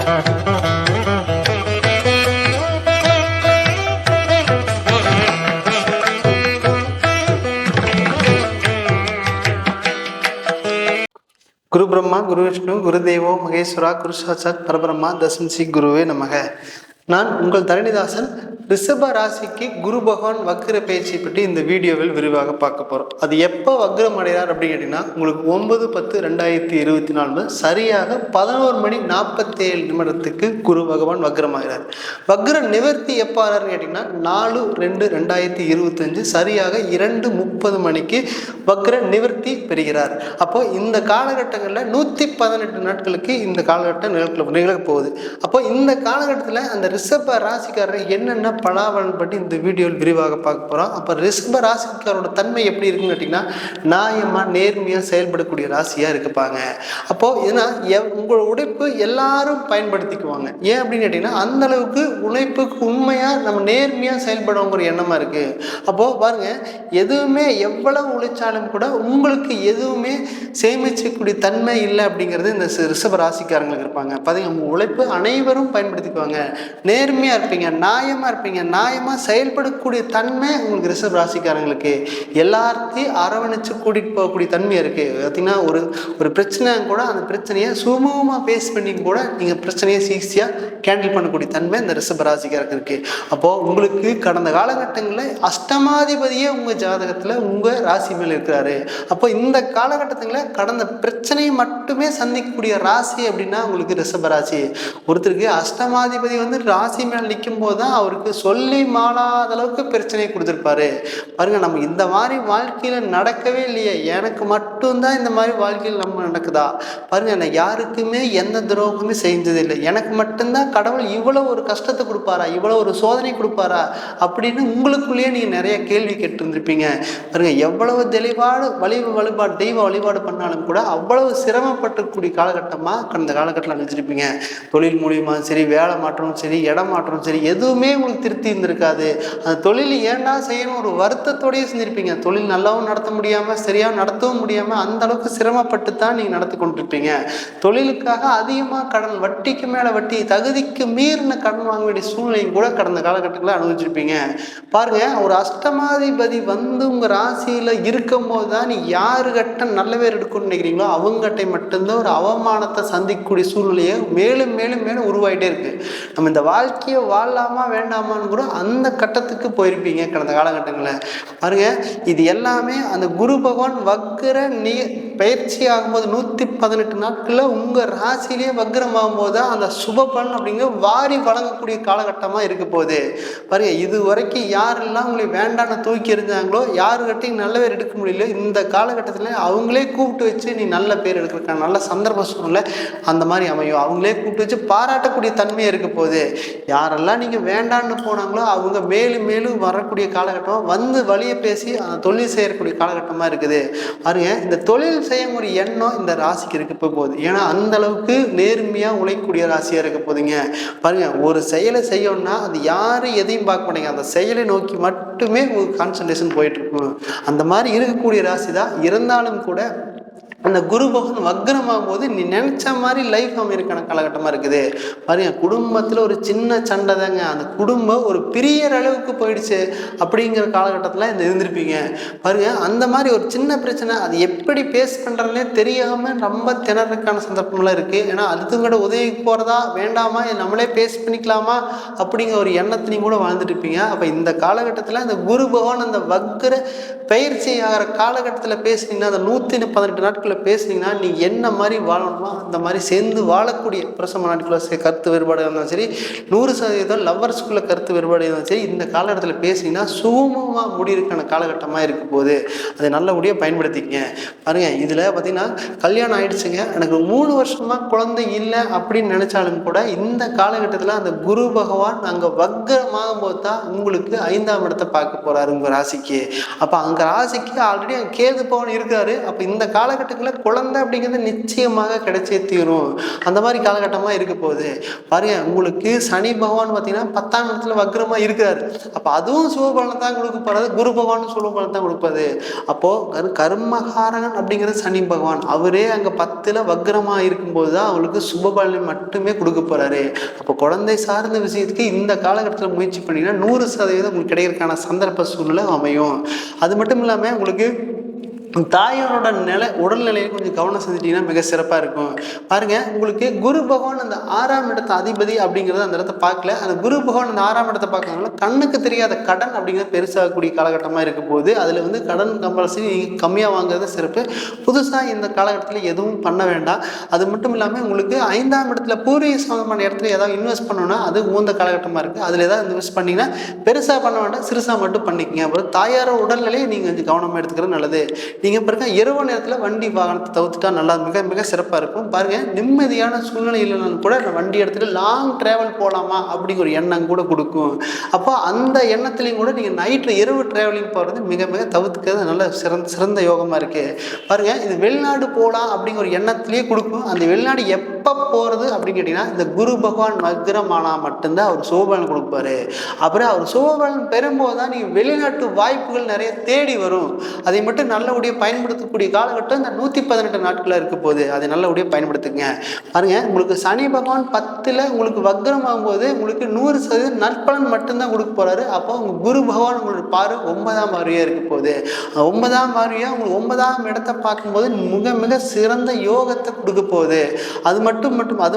குரு பிரம்மா, குரு விஷ்ணு, குரு தேவோ மகேஸ்வரா, குரு சாட்சாத் பரபிரம்மா, தஸ்மை ஸ்ரீ குருவே நமக. நான் உங்கள் தரணிதாசன். ரிஷப ராசிக்கு குரு பகவான் வக்ர பயிற்சி பற்றி இந்த வீடியோவில் விரிவாக பார்க்க போகிறோம். அது எப்போ வக்ரம் அடைகிறார் அப்படின்னு கேட்டிங்கன்னா, உங்களுக்கு 9/10/2024 சரியாக 11:47 குரு பகவான் வக்ரமாகிறார். வக்ர நிவர்த்தி எப்போ ஆகிறார்னு கேட்டிங்கன்னா 4/2/2025 சரியாக 2:30 வக்ர நிவர்த்தி பெறுகிறார். அப்போ இந்த காலகட்டங்களில் 118 நாட்களுக்கு இந்த காலகட்டம் நிகழ போகுது. அப்போ இந்த காலகட்டத்தில் அந்த ரிஷப ராசிக்காரர் என்னென்ன பலாபலன் பற்றி இந்த வீடியோவில் விரிவாக பார்க்க போகிறோம். அப்போ ரிஷப ராசிக்காரோட தன்மை எப்படி இருக்குன்னு கேட்டிங்கன்னா, நியாயமாக நேர்மையாக செயல்படக்கூடிய ராசியாக இருப்பாங்க. அப்போது ஏன்னா உங்களோட உழைப்பு எல்லாரும் பயன்படுத்திக்குவாங்க. ஏன் அப்படின்னு கேட்டிங்கன்னா, அந்த அளவுக்கு உழைப்புக்கு உண்மையாக நம்ம நேர்மையாக செயல்படுவோங்கிற எண்ணமாக இருக்குது. அப்போது பாருங்கள், எதுவுமே எவ்வளவு உழைச்சாலும் கூட உங்களுக்கு எதுவுமே சேமிச்சக்கூடிய தன்மை இல்லை அப்படிங்கிறது இந்த ரிஷப ராசிக்காரங்களுக்கு இருப்பாங்க. பார்த்தீங்கன்னா, உழைப்பு அனைவரும் பயன்படுத்திக்குவாங்க. நேர்மையாக இருப்பீங்க, நியாயமாக இருப்பீங்க, நியாயமாக செயல்படக்கூடிய தன்மை உங்களுக்கு ரிஷப ராசிக்காரங்களுக்கு. எல்லாத்தையும் அரவணைச்சு கூட்டிகிட்டு போகக்கூடிய தன்மை இருக்குது. பார்த்தீங்கன்னா, ஒரு பிரச்சனை கூட அந்த பிரச்சனையை சுமூகமாக பேஸ் பண்ணி கூட நீங்கள் பிரச்சனையை ஈஸியாக கேண்டில் பண்ணக்கூடிய தன்மை இந்த ரிஷப ராசிக்காரருக்கு இருக்குது. அப்போது உங்களுக்கு கடந்த காலகட்டங்களில் அஷ்டமாதிபதியே உங்கள் ஜாதகத்தில் உங்கள் ராசி மேலே இருக்கிறாரு. அப்போ இந்த காலகட்டத்தில் கடந்த பிரச்சனையை மட்டுமே சந்திக்கக்கூடிய ராசி அப்படின்னா உங்களுக்கு ரிஷப ராசி. ஒருத்தருக்கு அஷ்டமாதிபதி ராசி மேல் நிற்கும் போது தான் அவருக்கு சொல்லி மாளாத அளவுக்கு பிரச்சனையை கொடுத்துருப்பாரு. பாருங்க, நம்ம இந்த மாதிரி வாழ்க்கையில நடக்கவே இல்லையே, எனக்கு மட்டும்தான் இந்த மாதிரி வாழ்க்கையில் நம்ம நடக்குதா? பாருங்க, நான் யாருக்குமே எந்த துரோகமே செஞ்சது இல்லை, எனக்கு மட்டும்தான் கடவுள் இவ்வளவு ஒரு கஷ்டத்தை கொடுப்பாரா, இவ்வளவு ஒரு சோதனை கொடுப்பாரா அப்படின்னு உங்களுக்குள்ளேயே நீங்க நிறைய கேள்வி கேட்டு இருந்திருப்பீங்க. பாருங்க, எவ்வளவு தெளிவாடு வழிபாடு தெய்வ வழிபாடு பண்ணாலும் கூட அவ்வளவு சிரமப்பட்டுக்கூடிய காலகட்டமா கடந்த காலகட்டத்தில் நினைச்சிருப்பீங்க. தொழில் மூலியமா சரி, வேலை மாற்றம் சரி, இடம் மாற்றம் சரி, எதுவுமே உங்களுக்கு திருப்தி இருந்திருக்காது. அந்த தொழில் ஏன்டா செய்யணும் ஒரு வருத்தத்தோடய செஞ்சிருப்பீங்க. தொழில் நல்லாவும் நடத்த முடியாமல் சரியாக நடத்தவும் முடியாமல் அந்த அளவுக்கு சிரமப்பட்டு தான் நீங்கள் நடத்தி கொண்டிருப்பீங்க. தொழிலுக்காக அதிகமாக கடன், வட்டிக்கு மேலே வட்டி, தகுதிக்கு மீறின கடன் வாங்க வேண்டிய சூழ்நிலையும் கூட கடந்த காலகட்டத்தில் அனுபவிச்சிருப்பீங்க. பாருங்க, ஒரு அஷ்டமாதிபதி உங்கள் ராசியில் இருக்கும் போது தான் நீ யாருகிட்ட நல்ல பேர் எடுக்கணும்னு நினைக்கிறீங்களோ அவங்ககிட்ட மட்டும்தான் ஒரு அவமானத்தை சந்திக்கக்கூடிய சூழ்நிலையை மேலும் மேலும் மேலும் உருவாகிட்டே இருக்கு. நம்ம இந்த வாழ்க்கையை வாழலாமா வேண்டாமான்னு கூட அந்த கட்டத்துக்கு போயிருப்பீங்க கடந்த காலகட்டங்களில். பாருங்க, இது எல்லாமே அந்த குரு பகவான் வக்ர பயிற்சி ஆகும்போது 118 நாட்களில் உங்கள் ராசியிலேயே வக்ரம் ஆகும்போது தான் அந்த சுபபலன் அப்படிங்கிற வாரி வழங்கக்கூடிய காலகட்டமாக இருக்க போகுது. பாருங்க, இது வரைக்கும் யாரெல்லாம் உங்களை வேண்டான்னு தூக்கி எறிஞ்சாங்களோ, யாருக்கிட்டையும் நல்ல பேர் எடுக்க முடியல, இந்த காலகட்டத்தில் அவங்களே கூப்பிட்டு வச்சு நீ நல்ல பேர் எடுக்கிறக்கான நல்ல சந்தர்ப்ப சூழ்நிலை அந்த மாதிரி அமையும். அவங்களே கூப்பிட்டு வச்சு பாராட்டக்கூடிய தன்மையாக இருக்க போகுது. யாரெல்லாம் நீங்கள் வேண்டான்னு போனாங்களோ அவங்க மேலும் மேலும் வரக்கூடிய காலகட்டம், வழியை பேசி அந்த தொழில் செய்யக்கூடிய காலகட்டமாக இருக்குது. பாருங்க, இந்த தொழில் செய்யக்கூடிய எண்ணம் இந்த ராசிக்கு இருக்க போகுது. ஏன்னா அந்த அளவுக்கு நேர்மையாக உழைக்கக்கூடிய ராசியாக இருக்க போகுதுங்க. பாருங்க, ஒரு செயலை செய்யணும்னா அது யாரும் எதையும் பார்க்க மாட்டேங்க, அந்த செயலை நோக்கி மட்டுமே உங்களுக்கு கான்சன்ட்ரேஷன் போயிட்டு இருக்கும். அந்த மாதிரி இருக்கக்கூடிய ராசி தான். இருந்தாலும் கூட அந்த குரு பகவான் வக்ரமாகும் போது நீ நினைச்ச மாதிரி லைஃப் அமைக்கான காலகட்டமாக இருக்குது. பாருங்க, குடும்பத்தில் ஒரு சின்ன சண்டை தாங்க, அந்த குடும்பம் ஒரு பிரியற அளவுக்கு போயிடுச்சு அப்படிங்கிற காலகட்டத்தில் இந்த இருந்திருப்பீங்க. பாருங்க, அந்த மாதிரி ஒரு சின்ன பிரச்சனை அது எப்படி பேஸ் பண்ணுறதுனே தெரியாமல் ரொம்ப திணறதுக்கான சந்தர்ப்பம்லாம் இருக்குது. ஏன்னா அதுங்கூட உதவிக்கு போகிறதா வேண்டாமா, நம்மளே பேஸ் பண்ணிக்கலாமா அப்படிங்கிற ஒரு எண்ணத்திலையும் கூட வாழ்ந்துட்டு இருப்பீங்க. அப்போ இந்த காலகட்டத்தில் இந்த குரு பகவான் அந்த வக்ர பயிற்சி ஆகிற காலகட்டத்தில் பேசுனீங்கன்னா, அந்த 118 நாட்கள் பேசுனீங்கன்னா நீங்க என்ன மாதிரி வாழணுமோ அந்த மாதிரி சேர்ந்து வாழக்கூடிய பிரசம நாட்குள்ள கருத்து வேறுபாடு இருந்தாலும் சரி, 100% லவ்வர்ஸ்குள்ள கருத்து வேறுபாடு இருந்தாலும் சரி, இந்த காலகட்டத்தில் பேசுனீங்கன்னா சுகமாக முடியிருக்கான காலகட்டமாக இருக்க போது. அதை நல்லபடியாக பயன்படுத்திக்கங்க. பாருங்க, இதில் பார்த்தீங்கன்னா கல்யாணம் ஆயிடுச்சுங்க, எனக்கு 3 வருஷமா குழந்தை இல்லை அப்படின்னு நினைச்சாலும் கூட இந்த காலகட்டத்தில் அந்த குரு பகவான் அங்கே வக்ரமாகும் போது தான் உங்களுக்கு 5ஆம் இடத்தை பார்க்க போறாரு உங்க ராசிக்கு. அப்போ அங்கே ராசிக்கு ஆல்ரெடி அங்கே கேது பகவான் இருக்காரு. அப்போ இந்த காலகட்டத்தில் காலகட்டத்தில் குழந்தை அப்படிங்கிறது நிச்சயமாக கிடைச்சே தீரும். அந்த மாதிரி காலகட்டமாக இருக்க போகுது. பாருங்க, உங்களுக்கு சனி பகவான் பார்த்தீங்கன்னா 10ஆம் இடத்துல வக்ரமாக இருக்கிறாரு. அப்போ அதுவும் சுபபலனை தான் கொடுக்க போறாரு, குரு பகவானும் சுபபலனை தான் கொடுப்பாரு. அப்போ கர்மகாரகன் அப்படிங்கிறது சனி பகவான், அவரே அங்கே 10ல் வக்ரமாக இருக்கும்போது தான் அவங்களுக்கு சுபபலனை மட்டுமே கொடுக்க போறாரு. அப்போ குழந்தை சார்ந்த விஷயத்துக்கு இந்த காலகட்டத்தில் முயற்சி பண்ணீங்கன்னா 100% உங்களுக்கு கிடைக்கிறதுக்கான சந்தர்ப்ப சூழ்நிலை அமையும். அது மட்டும் இல்லாமல் உங்களுக்கு தாயோட உடல்நிலையை கொஞ்சம் கவனம் செஞ்சுட்டீங்கன்னா மிக சிறப்பாக இருக்கும். பாருங்க, உங்களுக்கு குரு பகவான் அந்த 6ஆம் இடத்த அதிபதி அப்படிங்கிறது அந்த இடத்த பார்க்கல. அந்த குரு பகவான் அந்த 6ஆம் இடத்தை பார்க்கறதுனால கண்ணுக்கு தெரியாத கடன் அப்படிங்கிறது பெருசாகக்கூடிய காலகட்டமாக இருக்க போது அதில் வந்து கடன் கம்பல்சரி நீங்கள் கம்மியாக வாங்குறது சிறப்பு. புதுசாக இந்த காலகட்டத்தில் எதுவும் பண்ண வேண்டாம். அது மட்டும் இல்லாமல் உங்களுக்கு 5ஆம் இடத்துல பூர்வீக சம்பந்தமான இடத்துல ஏதாவது இன்வெஸ்ட் பண்ணணும்னா அது உந்த காலகட்டமாக இருக்குது. அதில் ஏதாவது இன்வெஸ்ட் பண்ணிங்கன்னா பெருசாக பண்ண வேண்டாம், சிறுசாக மட்டும் பண்ணிக்கங்க. அப்புறம் தாயாரோட உடல்நிலையை நீங்கள் கொஞ்சம் கவனமாக எடுத்துக்கிறது நல்லது. நீங்கள் பாருங்க, இரவு நேரத்தில் வண்டி வாகனத்தை தவிர்த்துட்டா நல்லா மிக மிக சிறப்பாக இருக்கும். பாருங்க, நிம்மதியான சூழ்நிலை இல்லைனாலும் கூட வண்டி எடுத்துட்டு லாங் டிராவல் போகலாமா அப்படிங்கிற ஒரு எண்ணம் கூட கொடுக்கும். அப்போ அந்த எண்ணத்துலையும் கூட நீங்கள் நைட்டில் இரவு டிராவலிங் போகிறது மிக மிக தவிர்த்துக்கிறது நல்ல சிறந்த யோகமாக இருக்குது. பாருங்க, இது வெளிநாடு போகலாம் அப்படிங்கிற ஒரு எண்ணத்திலேயே கொடுக்கும். அந்த வெளிநாடு எப்போ போகிறது அப்படின்னு கேட்டிங்கன்னா இந்த குரு பகவான் வக்ரமானால் மட்டும்தான் அவர் சுபபலன் கொடுப்பாரு. அப்புறம் அவர் சுபபலன் பெறும்போது தான் நீங்கள் வெளிநாட்டு வாய்ப்புகள் நிறைய தேடி வரும். அதை மட்டும் நல்லபடியாக பயன்படுத்தக்கூடிய காலகட்டம் இந்த 118 நாட்களில் இருக்க போது அதை நல்லபடியாக பயன்படுத்துங்க. பாருங்க, உங்களுக்கு சனி பகவான் 10ல் உங்களுக்கு வக்ரம் ஆகும்போது உங்களுக்கு 100% நற்பலன் மட்டும்தான் கொடுக்க போறாரு. அப்போ உங்க குரு பகவான் உங்களுக்கு பாரு 9ஆம் பார்வையா இருக்க போகுது. 9ஆம் பார்வையா உங்களுக்கு 9ஆம் இடத்தை பார்க்கும்போது மிக மிக சிறந்த யோகத்தை கொடுக்க போகுது. அது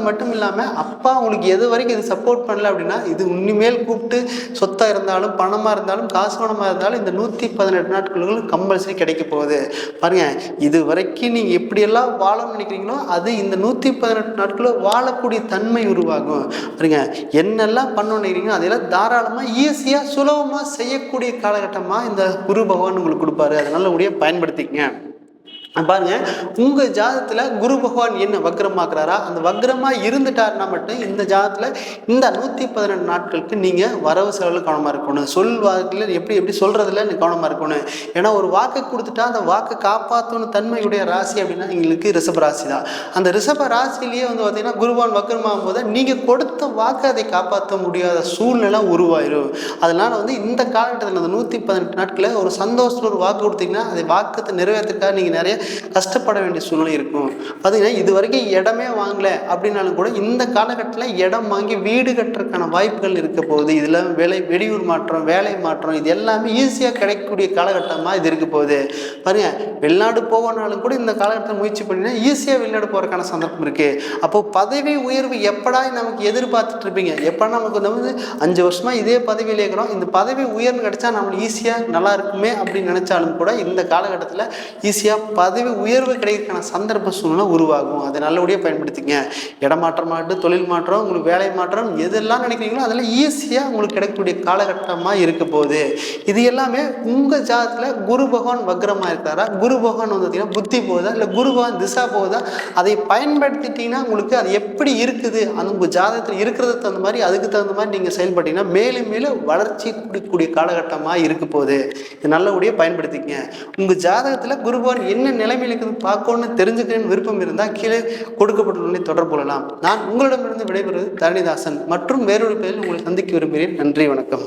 மட்டும் இல்லாமல் அப்பா உங்களுக்கு எது வரைக்கும் இது சப்போர்ட் பண்ணல அப்படின்னா இது இனிமேல் கூப்பிட்டு சொத்தாக இருந்தாலும் பணமாக இருந்தாலும் காசு பணமாக இருந்தாலும் இந்த 118 நாட்களுக்கு கம்பல்சரி கிடைக்க போகுது. பாருங்க, இது வரைக்கும் நீங்க எப்படியெல்லாம் வாழணும்னு நினைக்கிறீங்களோ அது இந்த 118 நாட்களும் வாழக்கூடிய தன்மை உருவாகும். பாருங்க, என்னெல்லாம் பண்ணணும்னு நினைக்கிறீங்களோ அதெல்லாம் தாராளமா ஈஸியா சுலபமா செய்யக்கூடிய காலகட்டமா இந்த குரு பகவான் உங்களுக்கு கொடுப்பாரு. அதை நல்லபடியாக பயன்படுத்திக்கங்க. பாருங்க, உங்க ஜாதகத்துல குரு பகவான் என்ன வக்ரமாக்குறாரா, அந்த வக்ரமா இருந்துட்டாருன்னா மட்டும் இந்த ஜாதகத்துல இந்த 118 நாட்களுக்கு நீங்க வரவு செலவுல கவனமா இருக்கணும். சொல் வாக்குல எப்படி சொல்றதுல கவனமா இருக்கணும். ஏன்னா ஒரு வாக்கு கொடுத்துட்டா அந்த வாக்கு காப்பாற்றணும் தன்மையுடைய ராசி அப்படின்னா எங்களுக்கு ரிஷப ராசி தான். அந்த ரிஷப ராசிலேயே வந்து பார்த்தீங்கன்னா குருவான் வக்ரமாகும் போது நீங்க கொடுத்த வாக்கு அதை காப்பாற்ற முடியாத சூழ்நிலை உருவாயிரும். அதனால வந்து இந்த காலகட்டத்தில் அந்த 118 நாட்களை ஒரு சந்தோஷத்துல ஒரு வாக்கு கொடுத்தீங்கன்னா அதை வாக்கத்தை நிறைவேற்றுக்காக நீங்க நிறைய கஷ்டப்பட வேண்டிய சூழ்நிலை இருக்கும். பார்த்தீங்கன்னா இது வரைக்கும் இடமே வாங்கல அப்படின்னாலும் கூட இந்த காலகட்டத்தில் இடம் வாங்கி வீடு கட்டுறதுக்கான வாய்ப்புகள் இருக்க போகுது. இதில் வெளியூர் மாற்றம், வேலை மாற்றம், இது எல்லாமே ஈஸியாக கிடைக்கக்கூடிய காலகட்டமாக இது இருக்க போகுது. பாருங்க, வெளிநாடு போகணுன்னாலும் கூட இந்த காலகட்டத்தில் முயற்சி பண்ணினா ஈஸியாக வெளிநாடு போகிறதுக்கான சந்தர்ப்பம் இருக்குது. அப்போ பதவி உயர்வு எப்படா நமக்கு எதிர்பார்த்துட்டு இருப்பீங்க, எப்போ நமக்கு வந்து 5 வருஷமா இதே பதவியில் இருக்கிறோம், இந்த பதவி உயர்வு கிடைச்சா நம்மளுக்கு ஈஸியாக நல்லா இருக்குமே அப்படின்னு நினைச்சாலும் கூட இந்த காலகட்டத்தில் ஈஸியாக பதவி உயர்வு கிடைக்கிறதுக்கான சந்தர்ப்ப சூழ்நிலை உருவாகும். அதை நல்லபடியாக பயன்படுத்திங்க. இடமாற்றம் மாற்றம், தொழில் மாற்றம், உங்களுக்கு வேலை மாற்றம், எதெல்லாம் நினைக்கிறீங்களோ அதெல்லாம் ஈஸியாக உங்களுக்கு கிடைக்கக்கூடிய காலகட்டமாக இருக்க போகுது. இது எல்லாமே உங்கள் ஜாதகத்தில் குரு பகவான் வக்ரமாக இருக்காரா, குரு பகவான் வந்து பார்த்தீங்கன்னா புத்தி போகுதா, இல்லை குரு பகவான் திசா போகுதா, அதை பயன்படுத்திட்டீங்கன்னா உங்களுக்கு அது எப்படி இருக்குது, அது உங்கள் ஜாதகத்தில் இருக்கிறதுக்கு தகுந்த மாதிரி அதுக்கு தகுந்த மாதிரி நீங்கள் செயல்பட்டீங்கன்னா மேலும் மேலும் வளர்ச்சி கூடிய காலகட்டமாக இருக்க போகுது. இது நல்லபடியாக பயன்படுத்திக்கங்க. உங்கள் ஜாதகத்தில் குரு பகவான் என்ன நிலைமையில் இருக்குது பார்க்கணும்னு தெரிஞ்சுக்கிறேன்னு விருப்பம் இருந்தால் கீழே கொடுக்கப்பட்டுள்ள தொடர்பு கொள்ளலாம். நான் உங்களிடமிருந்து விடைபெறுவது தரணிதாசன் மற்றும் வேறொரு பேரில் உங்களை சந்திக்க விரும்புகிறேன். நன்றி, வணக்கம்.